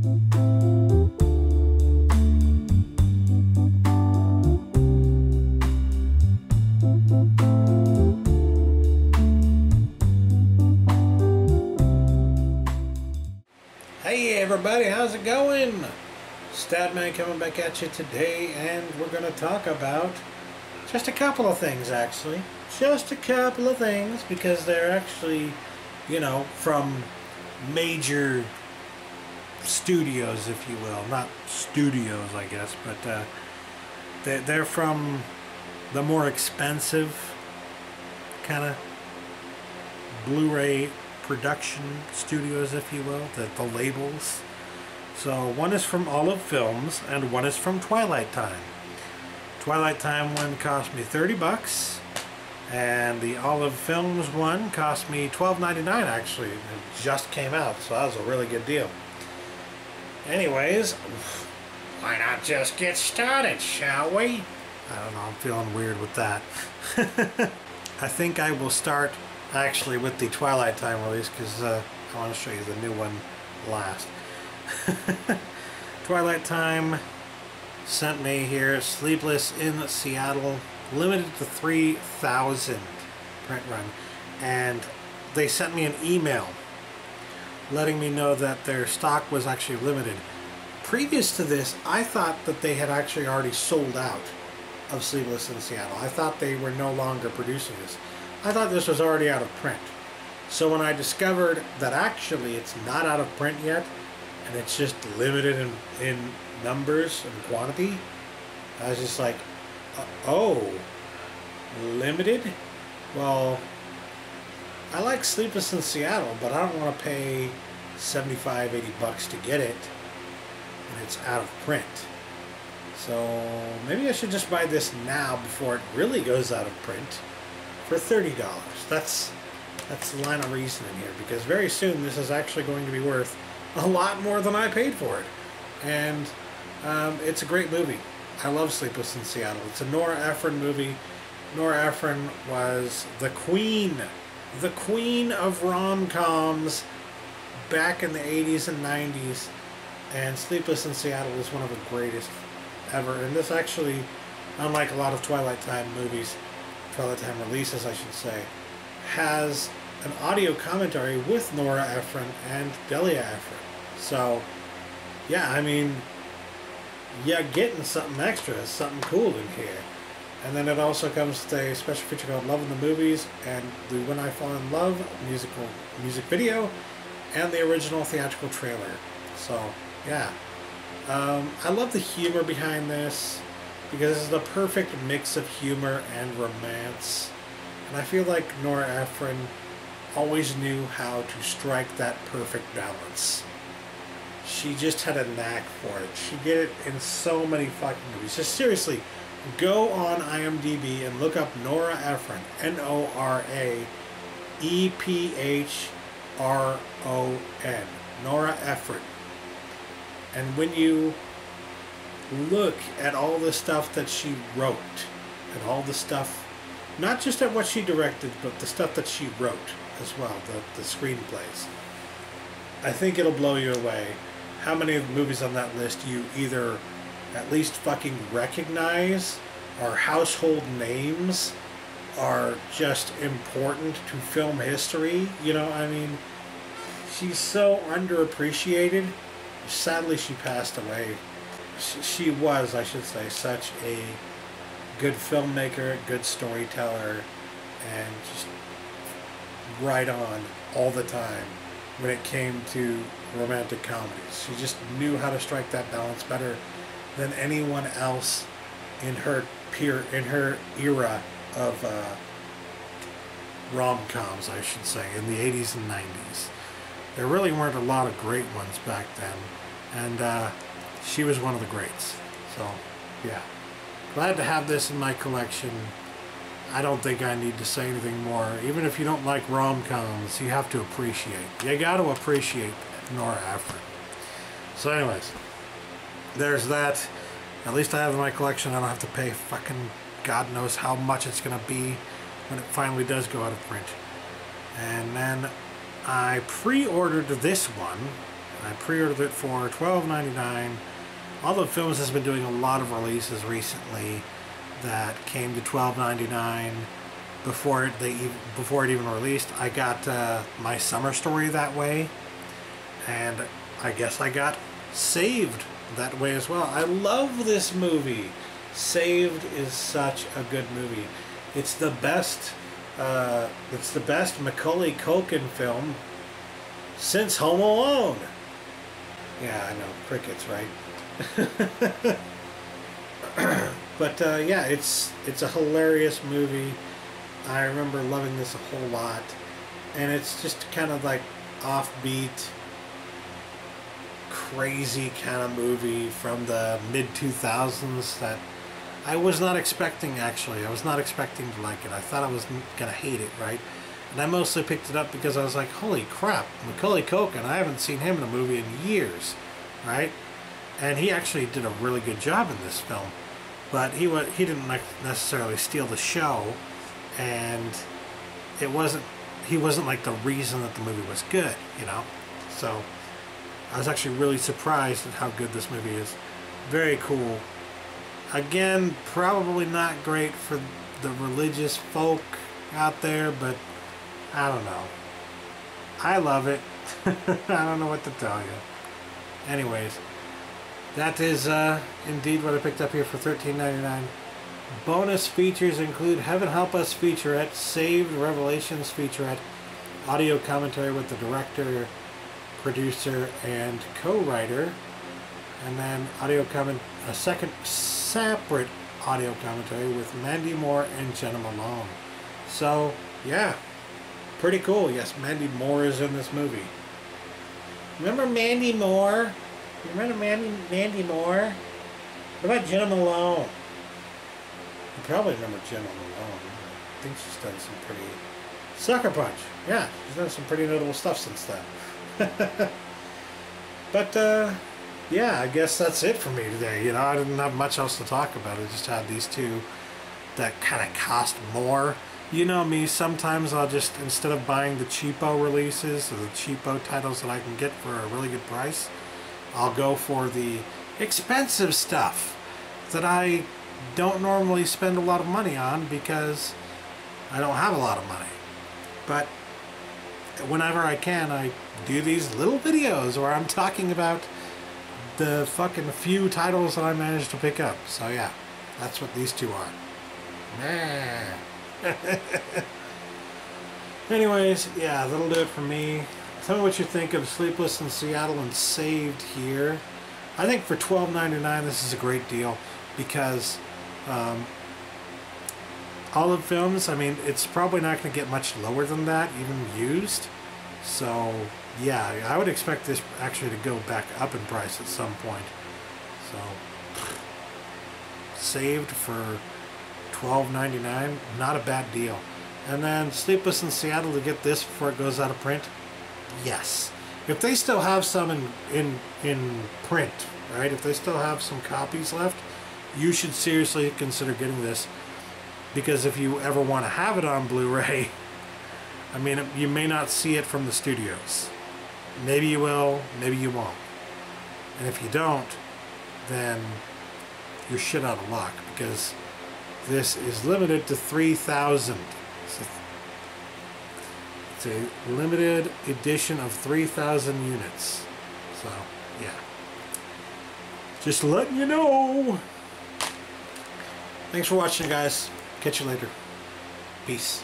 Hey everybody, how's it going? Statman coming back at you today, and we're going to talk about just a couple of things, actually. Just a couple of things, because they're actually, you know, from major studios, if you will. Not studios, I guess, but they're from the more expensive kind of Blu-ray production studios, if you will, the labels. So one is from Olive Films and one is from Twilight Time. Twilight Time one cost me 30 bucks, and the Olive Films one cost me $12.99 actually. It just came out, so that was a really good deal. Anyways, why not just get started, shall we? I don't know, I'm feeling weird with that. I think I will start actually with the Twilight Time release, because I want to show you the new one last. Twilight Time sent me here Sleepless in Seattle, limited to 3,000 print run, and they sent me an email letting me know that their stock was actually limited. Previous to this, I thought that they had actually already sold out of Sleepless in Seattle. I thought they were no longer producing this. I thought this was already out of print. So when I discovered that actually it's not out of print yet, and it's just limited in numbers and quantity, I was just like, oh, limited? Well, I like Sleepless in Seattle, but I don't want to pay 75, 80 bucks to get it, and it's out of print. So maybe I should just buy this now before it really goes out of print for $30. That's the line of reasoning here, because very soon this is actually going to be worth a lot more than I paid for it. And it's a great movie. I love Sleepless in Seattle. It's a Nora Ephron movie. Nora Ephron was the queen of rom-coms back in the 80s and 90s, and Sleepless in Seattle is one of the greatest ever. And this actually, unlike a lot of Twilight Time movies, Twilight Time releases I should say, has an audio commentary with Nora Ephron and Delia Ephron. So yeah, I mean, you're getting something extra, something cool in here. And then it also comes with a special feature called Love in the Movies, and the When I Fall in Love music video, and the original theatrical trailer. So yeah, I love the humor behind this, because this is the perfect mix of humor and romance. And I feel like Nora Ephron always knew how to strike that perfect balance. She just had a knack for it. She did it in so many fucking movies. Just seriously, go on IMDb and look up Nora Ephron. N-O-R-A-E-P-H-R-O-N. Nora Ephron. And when you look at all the stuff that she wrote, and all the stuff, not just at what she directed, but the stuff that she wrote as well, the screenplays, I think it'll blow you away how many of the movies on that list you either at least fucking recognize, or household names, are just important to film history. You know, I mean, she's so underappreciated. Sadly, she passed away. She was, I should say, such a good filmmaker, good storyteller, and just right on all the time when it came to romantic comedies. She just knew how to strike that balance better than anyone else in her era of rom-coms, I should say, in the 80s and 90s. There really weren't a lot of great ones back then, and she was one of the greats. So yeah, glad to have this in my collection. I don't think I need to say anything more. Even if you don't like rom-coms, you have to appreciate. You got to appreciate Nora Ephron. So anyways, there's that. At least I have in my collection. I don't have to pay fucking God knows how much it's going to be when it finally does go out of print. And then I pre-ordered this one. I pre-ordered it for $12.99. All the films has been doing a lot of releases recently that came to $12.99 before it even released. I got My Summer Story that way, and I guess I got Saved that way as well. I love this movie. Saved is such a good movie. It's the best. It's the best Macaulay Culkin film since Home Alone. Yeah, I know, crickets, right? But yeah, it's a hilarious movie. I remember loving this a whole lot, and it's just kind of like offbeat, crazy kind of movie from the mid-2000s that I was not expecting. Actually, I was not expecting to like it. I thought I was gonna hate it, right? And I mostly picked it up because I was like, holy crap, Macaulay Culkin, I haven't seen him in a movie in years, right? And he actually did a really good job in this film, but he didn't necessarily steal the show, and he wasn't like the reason that the movie was good, you know. So I was actually really surprised at how good this movie is. Very cool. Again, probably not great for the religious folk out there, but I don't know. I love it. I don't know what to tell you. Anyways, that is indeed what I picked up here for $13.99. Bonus features include Heaven Help Us featurette, Saved Revelations featurette, audio commentary with the director, producer, and co-writer, and then a second separate audio commentary with Mandy Moore and Jenna Malone. So yeah, pretty cool. Yes, Mandy Moore is in this movie. Remember Mandy Moore? You remember Mandy Moore? What about Jenna Malone? You probably remember Jenna Malone. I think she's done some pretty... Sucker Punch. Yeah, she's done some pretty notable stuff since then. But, yeah, I guess that's it for me today. You know, I didn't have much else to talk about. I just had these two that kind of cost more. You know me, sometimes I'll just, instead of buying the cheapo releases or the cheapo titles that I can get for a really good price, I'll go for the expensive stuff that I don't normally spend a lot of money on because I don't have a lot of money. But whenever I can, I do these little videos where I'm talking about the fucking few titles that I managed to pick up. So yeah, that's what these two are. Anyways, yeah, that'll do it for me. Tell me what you think of Sleepless in Seattle and Saved here. I think for $12.99 this is a great deal because Olive Films, I mean, it's probably not going to get much lower than that, even used. So yeah, I would expect this actually to go back up in price at some point. So Saved for $12.99, not a bad deal. And then Sleepless in Seattle to get this before it goes out of print. Yes, if they still have some in print, right? If they still have some copies left, you should seriously consider getting this, because if you ever want to have it on Blu-ray, I mean, you may not see it from the studios. Maybe you will, maybe you won't. And if you don't, then you're shit out of luck, because this is limited to 3,000. It's a limited edition of 3,000 units. So, yeah. Just letting you know. Thanks for watching, guys. Catch you later. Peace.